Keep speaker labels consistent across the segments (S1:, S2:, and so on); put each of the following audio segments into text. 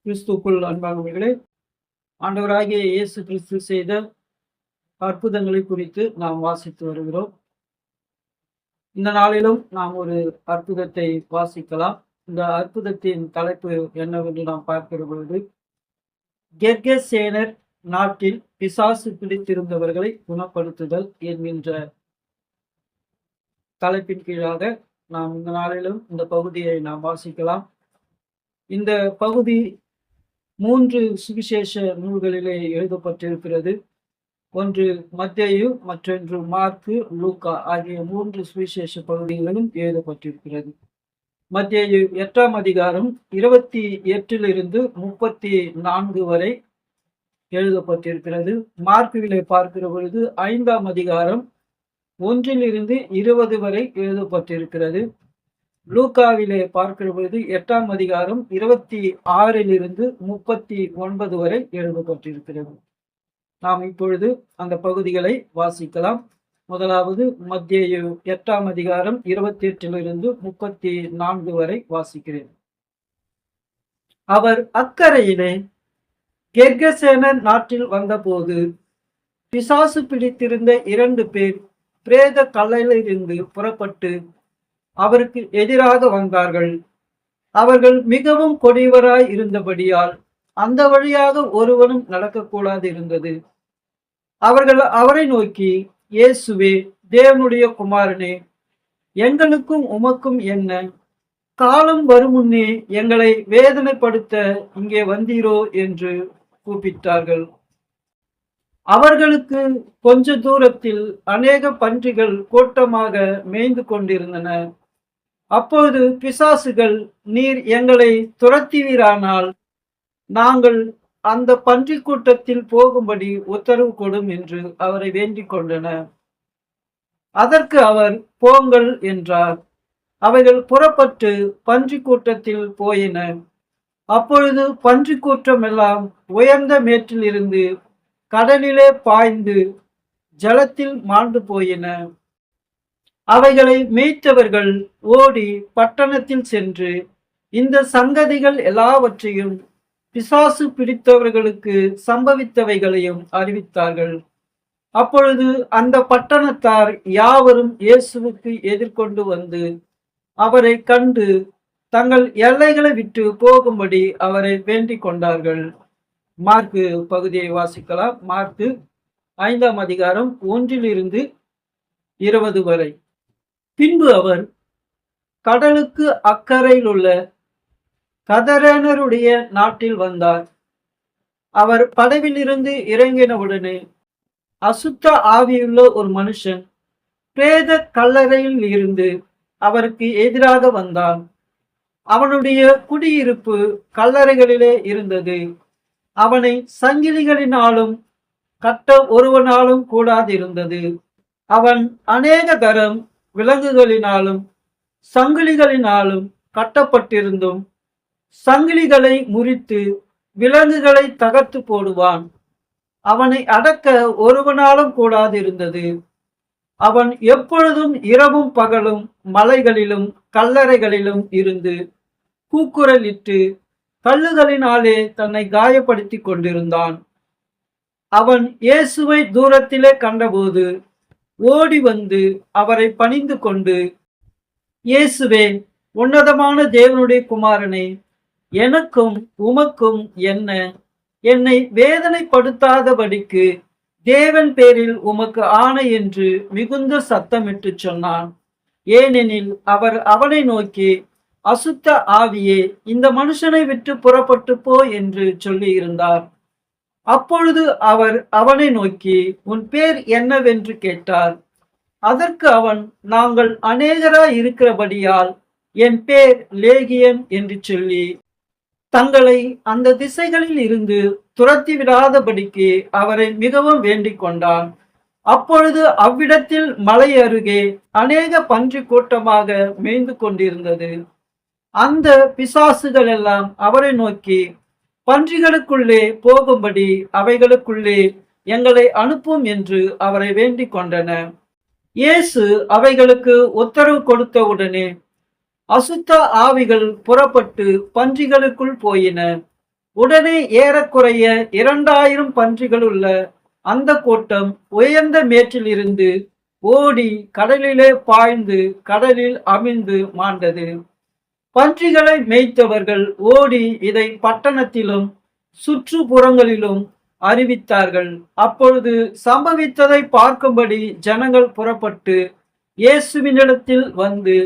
S1: கிறிஸ்துக்குள் அன்பானவர்களே, ஆண்டவராகிய இயேசு கிறிஸ்து செய்த அற்புதங்களை குறித்து நாம் வாசித்து வருகிறோம். இந்த நாளிலும் நாம் ஒரு அற்புதத்தை வாசிக்கலாம். இந்த அற்புதத்தின் தலைப்பு என்னவென்று நாம் பார்க்கிற பொழுது, கெர்கெசேனர் நாட்டில் பிசாசு பிடித்திருந்தவர்களை குணப்படுத்துதல் என்கின்ற தலைப்பின் கீழாக நாம் இந்த நாளிலும் இந்த பகுதியை நாம் வாசிக்கலாம். இந்த பகுதி 3 சுவிசேஷ நூல்களிலே எழுதப்பட்டிருக்கிறது. ஒன்று மத்தேயு, மற்றொன்று மாற்கு, லூக்கா ஆகிய 3 சுவிசேஷ பகுதிகளிலும் எழுதப்பட்டிருக்கிறது. மத்தேயு 8ஆம் அதிகாரம் 28 34 வரை எழுதப்பட்டிருக்கிறது. மார்க்குவிலே பார்க்கிற பொழுது 5ஆம் அதிகாரம் 1 20 வரை எழுதப்பட்டிருக்கிறது. லூக்காவிலே பார்க்கிற பொழுது 8ஆம் அதிகாரம் 26 39 வரை எழுதப்பட்டிருக்கிறது. நாம் இப்பொழுது அந்த பகுதிகளை வாசிக்கலாம். முதலாவது மத்தேயு 8ஆம் அதிகாரம் 28 34 வரை வாசிக்கிறேன். அவர் அக்கரையிலே கெர்கெசேனர் நாட்டில் வந்தபோது, பிசாசு பிடித்திருந்த 2 பேர் பிரேத கல்லறையிலிருந்து புறப்பட்டு அவருக்கு எதிராக வந்தார்கள். அவர்கள் மிகவும் கொடியவராய் இருந்தபடியால் அந்த வழியாக ஒருவனும் நடக்கக்கூடாது இருந்தது. அவர்கள் அவரை நோக்கி, இயேசுவே, தேவனுடைய குமாரனே, எங்களுக்கும் உமக்கும் என்ன? காலம் வருமுன்னே எங்களை வேதனைப்படுத்த இங்கே வந்தீரோ என்று கூப்பிட்டார்கள். அவர்களுக்கு கொஞ்ச தூரத்தில் அநேக பன்றிகள் கூட்டமாக மேய்ந்து கொண்டிருந்தன. அப்போது பிசாசுகள், நீர் எங்களை துரத்துவீரானால் நாங்கள் அந்த பன்றி கூட்டத்தில் போகும்படி உத்தரவு கொடும் என்று அவரை வேண்டிக் கொண்டன. அதற்கு அவர், போங்கள் என்றார். அவைகள் புறப்பட்டு பன்றி கூட்டத்தில் போயின. அப்பொழுது பன்றி கூட்டம் எல்லாம் உயர்ந்த மேட்டிலிருந்து கடலிலே பாய்ந்து ஜலத்தில் மாண்டு போயின. அவைகளை மேய்த்தவர்கள் ஓடி பட்டணத்தில் சென்று இந்த சங்கதிகள் எல்லாவற்றையும் பிசாசு பிடித்தவர்களுக்கு சம்பவித்தவைகளையும் அறிவித்தார்கள். அப்பொழுது அந்த பட்டணத்தார் யாவரும் இயேசுவுக்கு எதிர்கொண்டு வந்து அவரை கண்டு தங்கள் எல்லைகளை விட்டு போகும்படி அவரை வேண்டிக் கொண்டார்கள். மார்க்கு பகுதியை வாசிக்கலாம். மார்க்கு 5ஆம் அதிகாரம் 1 20 வரை. பின்பு அவர் கடலுக்கு அக்கறையில் உள்ள கதரேனருடைய நாட்டில் வந்தார். அவர் படவிலிருந்து இறங்கினவுடனே அசுத்த ஆவியுள்ள ஒரு மனுஷன் பிரேத கல்லறையில் இருந்து அவருக்கு எதிராக வந்தான். அவனுடைய குடியிருப்பு கல்லறைகளிலே இருந்தது. அவனை சங்கிலிகளினாலும் கட்ட ஒருவனாலும் கூடாதிருந்தது. அவன் அநேக தரம் விலங்குகளினாலும் சங்கிலிகளினாலும் கட்டப்பட்டிருந்தும் சங்கிலிகளை முறித்து விலங்குகளை தகர்த்து போடுவான். அவனை அடக்க ஒருவனாலும் கூடாதிருந்தது. அவன் எப்பொழுதும் இரவும் பகலும் மலைகளிலும் கல்லறைகளிலும் இருந்து கூக்குரலிட்டு கல்லுகளினாலே தன்னை காயப்படுத்தி கொண்டிருந்தான். அவன் இயேசுவை தூரத்திலே கண்டபோது ஓடி வந்து அவரை பணிந்து கொண்டு, இயேசுவே, உன்னதமான தேவனுடைய குமாரனே, எனக்கும் உமக்கும் என்ன? என்னை வேதனைப்படுத்தாதபடிக்கு தேவன் பேரில் உமக்கு ஆணை என்று மிகுந்த சத்தமிட்டு சொன்னான். ஏனெனில் அவர் அவனை நோக்கி, அசுத்த ஆவியே, இந்த மனுஷனை விட்டு புறப்பட்டு போ என்று சொல்லி இருந்தார். அப்பொழுது அவர் அவனை நோக்கி, உன் பேர் என்னவென்று கேட்டார். அதற்கு அவன், நாங்கள் அநேகராய் இருக்கிறபடியால் என் பேர் லேகியன் என்று சொல்லி தங்களை அந்த திசைகளில் இருந்து துரத்தி விடாதபடிக்கு அவரை மிகவும் வேண்டிக் கொண்டான். அப்பொழுது அவ்விடத்தில் மலை அருகே அநேக பன்றி கூட்டமாக மேய்ந்து கொண்டிருந்தது. அந்த பிசாசுகள் எல்லாம் அவரை நோக்கி, பன்றிகளுக்குள்ளே போகும்படி அவைகளுக்குள்ளே எங்களை அனுப்பும் என்று அவரை வேண்டிக் கொண்டன. இயேசு அவைகளுக்கு உத்தரவு கொடுத்தவுடனே அசுத்த ஆவிகள் புறப்பட்டு பன்றிகளுக்குள் போயின. உடனே ஏறக்குறைய 2000 பன்றிகள் உள்ள அந்த கூட்டம் உயர்ந்த மேற்றில் இருந்து ஓடி கடலிலே பாய்ந்து கடலில் அமிழ்ந்து மாண்டது. பன்றிகளை மேய்த்தவர்கள் ஓடி இதை பட்டணத்திலும் சுற்றுப்புறங்களிலும் அறிவித்தார்கள். அப்பொழுது சம்பவித்ததை பார்க்கும்படி ஜனங்கள் புறப்பட்டு இயேசுவினிடத்தில் வந்து,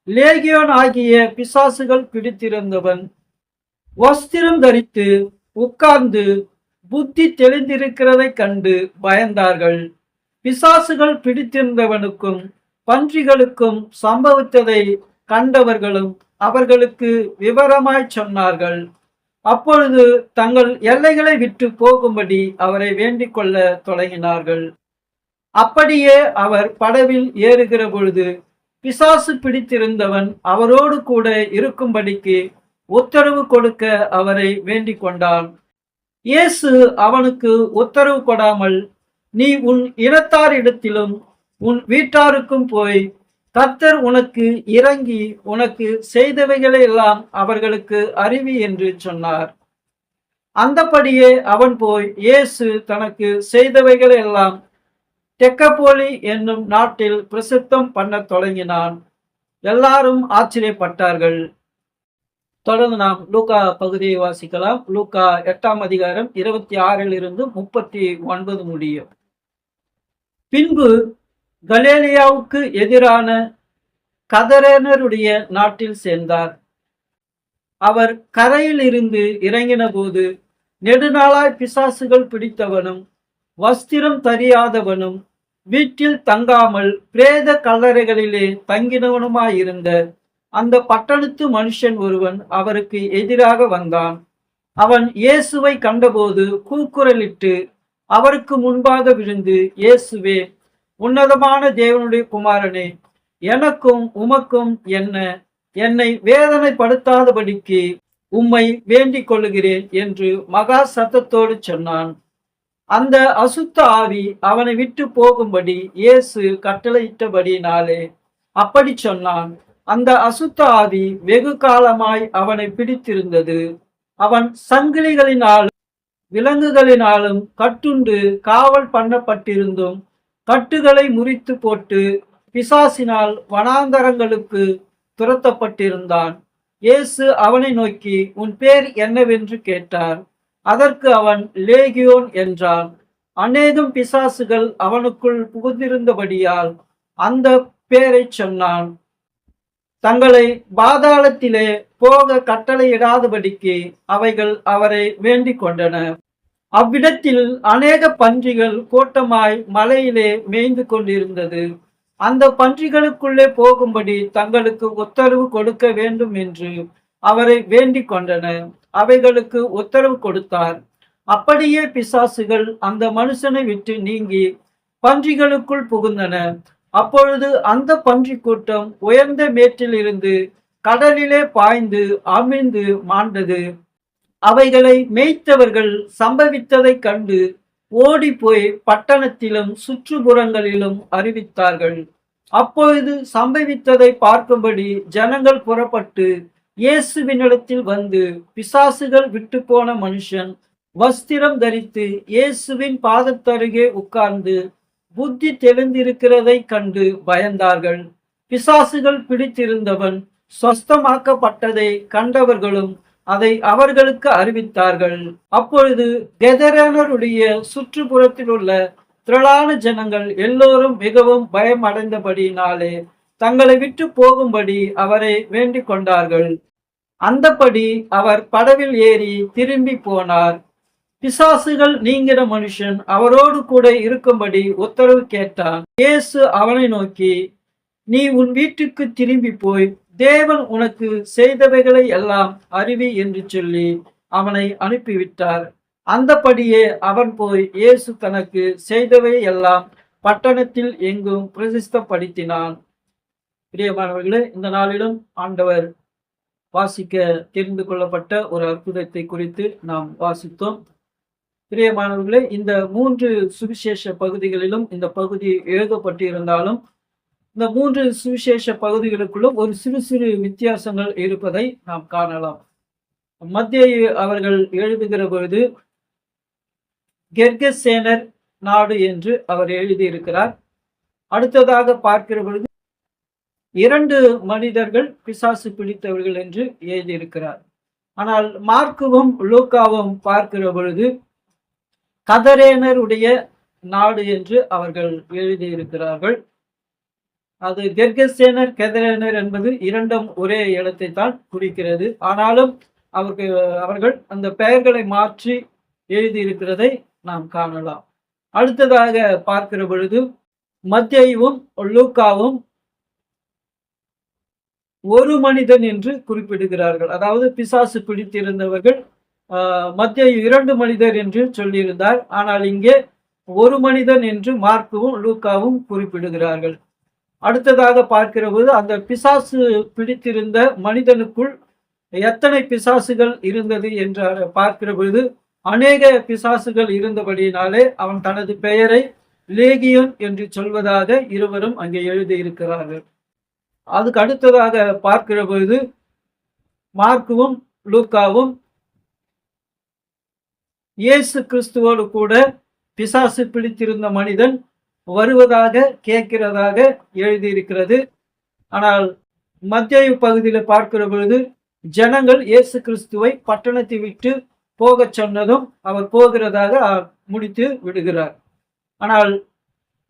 S1: லேகியோன் ஆகிய பிசாசுகள் பிடித்திருந்தவன் வஸ்திரம் தரித்து உட்கார்ந்து புத்தி தெளிந்திருக்கிறதைக் கண்டு பயந்தார்கள். பிசாசுகள் பிடித்திருந்தவனுக்கும் பன்றிகளுக்கும் சம்பவித்ததை கண்டவர்களும் அவர்களுக்கு விவரமாய் சொன்னார்கள். அப்பொழுது தங்கள் எல்லைகளை விட்டு போகும்படி அவரை வேண்டிக் கொள்ள தொடங்கினார்கள். அப்படியே அவர் படவில் ஏறுகிற பொழுது பிசாசு பிடித்திருந்தவன் அவரோடு கூட இருக்கும்படிக்கு உத்தரவு கொடுக்க அவரை வேண்டிக் கொண்டான். இயேசு அவனுக்கு உத்தரவு கொடாமல், நீ உன் இனத்தாரிடத்திலும் உன் வீட்டாருக்கும் போய் கர்த்தர் உனக்கு இறங்கி உனக்கு செய்தவைகளை எல்லாம் அவர்களுக்கு அறிவி என்று சொன்னார். அந்தபடியே அவன் போய் இயேசு தனக்கு செய்தவைகளை எல்லாம் தெக்கப்போலி என்னும் நாட்டில் பிரசித்தம் பண்ண தொடங்கினான். எல்லாரும் ஆச்சரியப்பட்டார்கள். தொடர்ந்து நாம் லூக்கா பகுதியை வாசிக்கலாம். லூக்கா 8ஆம் அதிகாரம் 26 39 முடியும். பின்பு கலிலேயாவுக்கு எதிரான கதரேனருடைய நாட்டில் சேர்ந்தார். அவர் கரையில் இருந்து இறங்கின போது நெடுநாளாய் பிசாசுகள் பிடித்தவனும் வஸ்திரம் தரியாதவனும் வீட்டில் தங்காமல் பிரேத கல்லறைகளிலே தங்கினவனுமாயிருந்த அந்த பட்டணத்து மனுஷன் ஒருவன் அவருக்கு எதிராக வந்தான். அவன் இயேசுவை கண்டபோது கூக்குரலிட்டு அவருக்கு முன்பாக விழுந்து, இயேசுவே, உன்னதமான தேவனுடைய குமாரனே, எனக்கும் உமக்கும் என்ன, என்னை வேதனைப்படுத்தாதபடிக்கு உம்மை வேண்டிக் கொள்ளுகிறேன் என்று மகா சத்தத்தோடு சொன்னான். அந்த அசுத்த ஆவி அவனை விட்டு போகும்படி இயேசு கட்டளையிட்டபடினாலே அப்படி சொன்னான். அந்த அசுத்த ஆவி வெகு காலமாய் அவனை பிடித்திருந்தது. அவன் சங்கிலிகளினாலும் விலங்குகளினாலும் கட்டுண்டு காவல் பண்ணப்பட்டிருந்தும் கட்டுகளை முறித்து போட்டு பிசாசினால் வனாந்தரங்களுக்கு துரத்தப்பட்டிருந்தான். இயேசு அவனை நோக்கி, உன் பேர் என்னவென்று கேட்டார். அதற்கு அவன் லேகியோன் என்றான். அநேகம் பிசாசுகள் அவனுக்குள் புகுந்திருந்தபடியால் அந்த பேரை சொன்னான். தங்களை பாதாளத்திலே போக கட்டளையிடாதபடிக்கு அவைகள் அவரை வேண்டிக் கொண்டன. அவ்விடத்தில் அநேக பன்றிகள் கூட்டமாய் மலையிலே மேய்ந்து கொண்டிருந்தது. அந்த பன்றிகளுக்குள்ளே போகும்படி தங்களுக்கு உத்தரவு கொடுக்க வேண்டும் என்று அவரை வேண்டிக் கொண்டன. அவைகளுக்கு உத்தரவு கொடுத்தார். அப்படியே பிசாசுகள் அந்த மனுஷனை விட்டு நீங்கி பன்றிகளுக்குள் புகுந்தன. அப்பொழுது அந்த பன்றி கூட்டம் உயர்ந்த மேற்றில் இருந்து கடலிலே பாய்ந்து அமிழ்ந்து மாண்டது. அவைகளை மேய்த்தவர்கள் சம்பவித்ததைக் கண்டு ஓடி போய் பட்டணத்திலும் சுற்றுப்புறங்களிலும் அறிவித்தார்கள். அப்பொழுது சம்பவித்ததை பார்க்கும்படி ஜனங்கள் புறப்பட்டு இயேசுவினிடத்தில் வந்து, பிசாசுகள் விட்டு போன மனுஷன் வஸ்திரம் தரித்து இயேசுவின் பாதத்தருகே உட்கார்ந்து புத்தி தெளிந்திருக்கிறதை கண்டு பயந்தார்கள். பிசாசுகள் பிடித்திருந்தவன் சொஸ்தமாக்கப்பட்டதை கண்டவர்களும் அதை அவர்களுக்கு அறிவித்தார்கள். அப்பொழுது கெதரேனருடைய சுற்றுப்புறத்தில் உள்ள திரளான ஜனங்கள் எல்லோரும் மிகவும் பயம் அடைந்தபடியினாலே தங்களை விட்டு போகும்படி அவரை வேண்டிக் கொண்டார்கள். அந்தபடி அவர் படவில் ஏறி திரும்பி போனார். பிசாசுகள் நீங்கிற மனுஷன் அவரோடு கூட இருக்கும்படி உத்தரவு கேட்டான். இயேசு அவனை நோக்கி, நீ உன் வீட்டுக்கு திரும்பி போய் தேவன் உனக்கு செய்தவைகளை எல்லாம் அறிவி என்று சொல்லி அவனை அனுப்பிவிட்டார். அந்தபடியே அவன் போய் இயேசு தனக்கு செய்தவை எல்லாம் பட்டணத்தில் எங்கும் பிரசித்தப்படுத்தினான். பிரியமானவர்களே, இந்த நாளிலும் ஆண்டவர் வாசிக்க தெரிந்து கொள்ளப்பட்ட ஒரு அற்புதத்தை குறித்து நாம் வாசித்தோம். பிரியமானவர்களே, இந்த 3 சுவிசேஷ பகுதிகளிலும் இந்த பகுதி எழுதப்பட்டிருந்தாலும் இந்த 3 சுவிசேஷ பகுதிகளுக்குள்ளும் ஒரு சிறு சிறு வித்தியாசங்கள் இருப்பதை நாம் காணலாம். மத்தேயு அவர்கள் எழுதுகிற பொழுது கெர்கெசேனர் நாடு என்று அவர் எழுதியிருக்கிறார். அடுத்ததாக பார்க்கிற பொழுது 2 மனிதர்கள் பிசாசு பிடித்தவர்கள் என்று எழுதியிருக்கிறார். ஆனால் மார்க்குவும் லூக்காவும் பார்க்கிற பொழுது கதரேனருடைய நாடு என்று அவர்கள் எழுதியிருக்கிறார்கள். அது கெர்கெசேனர் கெதரேனர் என்பது 2ம் ஒரே இடத்தை தான் குறிக்கிறது. ஆனாலும் அவர்கள் அந்த பெயர்களை மாற்றி எழுதியிருக்கிறதை நாம் காணலாம். அடுத்ததாக பார்க்கிற பொழுது மத்தேயுவும் லூக்காவும் ஒரு மனிதன் என்று குறிப்பிடுகிறார்கள். அதாவது பிசாசு பிடித்திருந்தவர்கள் மத்தேயு 2 மனிதர் என்று சொல்லியிருந்தார். ஆனால் இங்கே ஒரு மனிதன் என்று மார்க்குவும் லூக்காவும் குறிப்பிடுகிறார்கள். அடுத்ததாக பார்க்கிற போது அந்த பிசாசு பிடித்திருந்த மனிதனுக்குள் எத்தனை பிசாசுகள் இருந்தது என்று பார்க்கிற பொழுது அநேக பிசாசுகள் இருந்தபடியினாலே அவன் தனது பெயரை லேகியோன் என்று சொல்வதாக இருவரும் அங்கே எழுதியிருக்கிறார்கள். அதுக்கு அடுத்ததாக பார்க்கிற பொழுது மார்க்குவும் லூக்காவும் இயேசு கிறிஸ்துவோடு கூட பிசாசு பிடித்திருந்த மனிதன் வருவதாக கேட்கிறதாக எழுதியிருக்கிறது. ஆனால் மத்தேயு பகுதியில் பார்க்கிற பொழுது ஜனங்கள் இயேசு கிறிஸ்துவை பட்டணத்தை விட்டு போக சொன்னதும் அவர் போகிறதாக முடித்து விடுகிறார். ஆனால்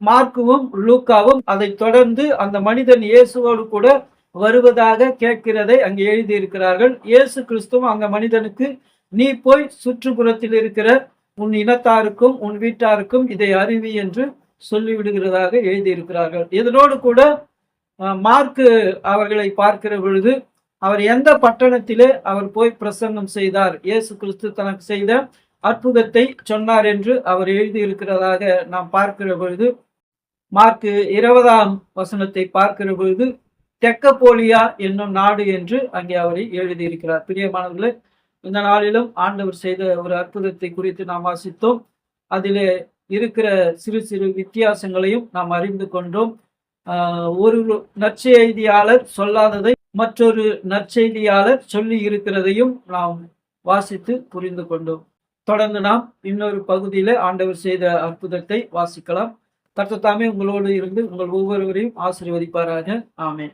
S1: மார்க்குவும் லூக்காவும் அதை தொடர்ந்து அந்த மனிதன் இயேசுவோடு கூட வருவதாக கேட்கிறதை அங்கே எழுதியிருக்கிறார்கள். இயேசு கிறிஸ்துவும் அந்த மனிதனுக்கு நீ போய் சுற்றுப்புறத்தில் இருக்கிற உன் இனத்தாருக்கும் உன் வீட்டாருக்கும் இதை அறிவி என்று சொல்லிவிடுகிறதாக எழுதியிருக்கிறார்கள். இதனோடு கூட மார்க்கு அவர்களை பார்க்கிற பொழுது அவர் எந்த பட்டணத்திலே அவர் போய் பிரசங்கம் செய்தார், இயேசு கிறிஸ்து தனக்கு செய்த அற்புதத்தை சொன்னார் என்று அவர் எழுதியிருக்கிறதாக நாம் பார்க்கிற பொழுது மார்க்கு 20ஆம் வசனத்தை பார்க்கிற பொழுது தெக்கப்போலியா என்னும் நாடு என்று அங்கே அவரை எழுதியிருக்கிறார். பிரியமானவர்களே, இந்த நாளிலும் ஆண்டவர் செய்த ஒரு அற்புதத்தை குறித்து நாம் வாசித்தோம். அதிலே இருக்கிற சிறு சிறு வித்தியாசங்களையும் நாம் அறிந்து கொண்டோம். ஒரு நற்செய்தியாளர் சொல்லாததை மற்றொரு நற்செய்தியாளர் சொல்லி இருக்கிறதையும் நாம் வாசித்து புரிந்து கொண்டோம். தொடர்ந்து நாம் இன்னொரு பகுதியில ஆண்டவர் செய்த அற்புதத்தை வாசிக்கலாம். கர்த்தர் தாமே உங்களோடு இருந்து உங்கள் ஒவ்வொருவரையும் ஆசீர்வதிப்பாராக. ஆமென்.